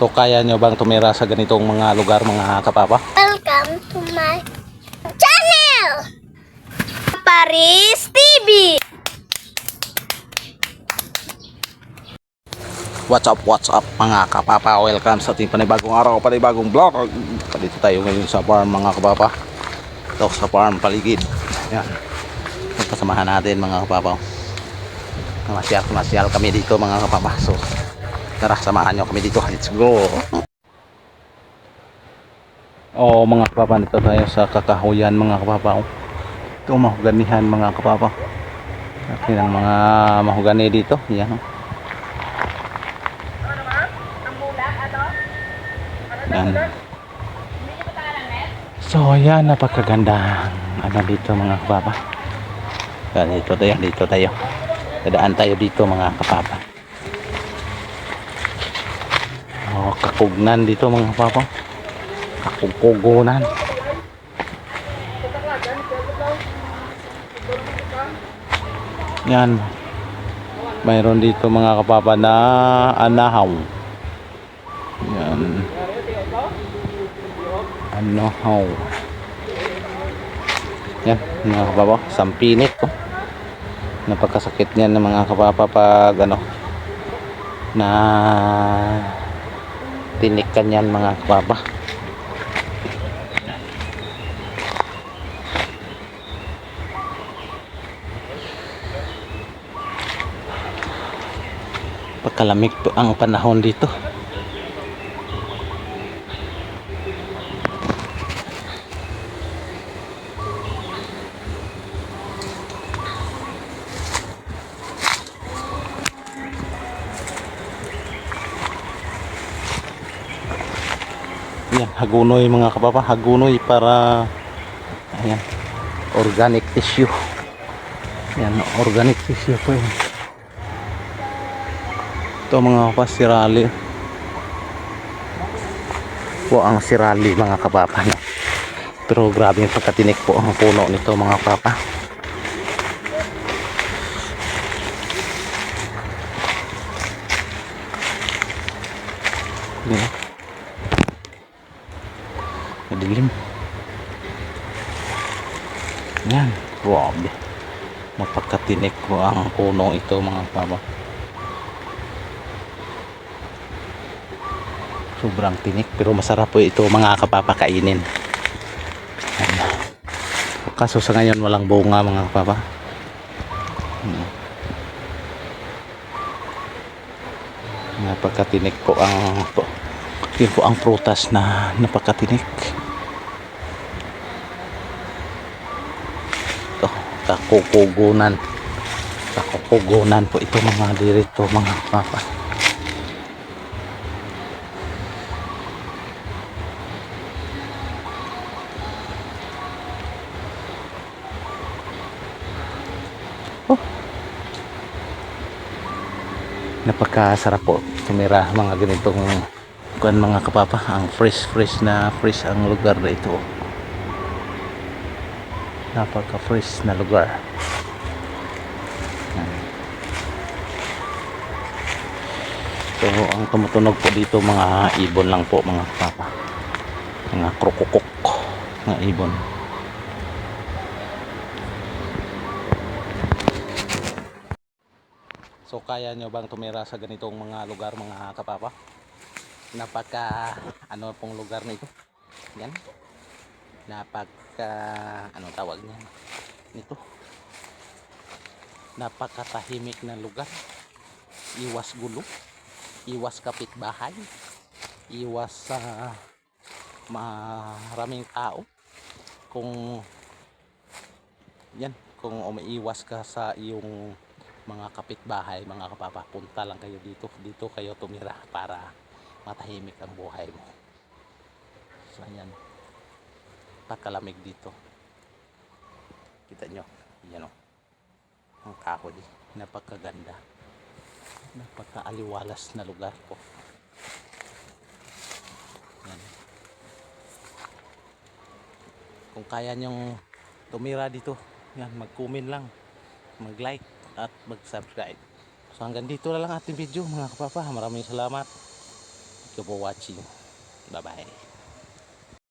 So kaya nyo bang tumira sa ganitong mga lugar mga kapapa? Welcome to my channel! Paris TV! What's up mga kapapa? Welcome sa ating panibagong araw, panibagong vlog. Dito tayo ngayon sa farm mga kapapa. Ito sa farm paligid. Yan. Kasamahan natin mga kapapa. Masyal kami dito mga kapapa. So tara, samahan nyo kami dito. Let's go. Oh mga kapapa, dito tayo sa kakahuyan mga kapapa. Ito mahuganihan mga kapapa. Akin ang mga mahugani dito. Yan. Yan. So yan, napakaganda ano dito mga kapapa. Yan, dito tayo. Dadaan tayo dito mga kapapa. Oh, kakugnan dito mga kapapa. Kakugkugunan. Yan. Mayroon dito mga kapapa na anahaw. Yan. Anahaw. Yan mga kapapa, sampinit po. Napakasakit niyan ng mga kapapa pag ano na tinikan yan mga kapapa. Pagkalamig po ang panahon dito. Yan, hagunoy mga kapapa, hagunoy para ayan, organic tissue. Yan, organic tissue po yan. Ito mga kapapa, sirali po ang sirali mga kapapa, no? Pero grabe yung pagkatinik po ang puno nito mga kapapa. Yan. Madilim. Yan, grabe. Mapagkatinik po ang puno ito mga kapapa. Sobrang tinik pero masarap po ito mga kapapa kainin. Kaso sa ngayon walang bunga mga kapapa. Napakatinik po ang yun po ang prutas na napakatinik. Ito, kakukugunan po ito mga dirito mga kapapa. Napakasarap po tumira mga ganitong kuan mga kapapa. Ang fresh ang lugar na ito. Napaka fresh na lugar. So ang tumutunog po dito mga ibon lang po mga kapapa. Mga krokokok na ibon. So kaya nyo bang tumira sa ganitong mga lugar mga kapapa? Napaka ano pong lugar na ito? Yan. Napaka ano tawag niya nito? Napakatahimik na lugar. Iwas gulo, iwas kapitbahay, iwas sa maraming tao. Kung yan, kung umiiwas ka sa iyong mga kapitbahay mga kapapa, punta lang kayo dito kayo tumira para matahimik ang buhay mo. So yan, pagkalamig dito, kita nyo yan o, ang kahoy, napakaganda, napakaaliwalas na lugar po yan. Kung kaya nyong tumira dito yan, mag-comment lang, mag-like at mag-subscribe. So hanggang dito na lang ating video mga kapapa. Maraming salamat. you for watching. Bye bye.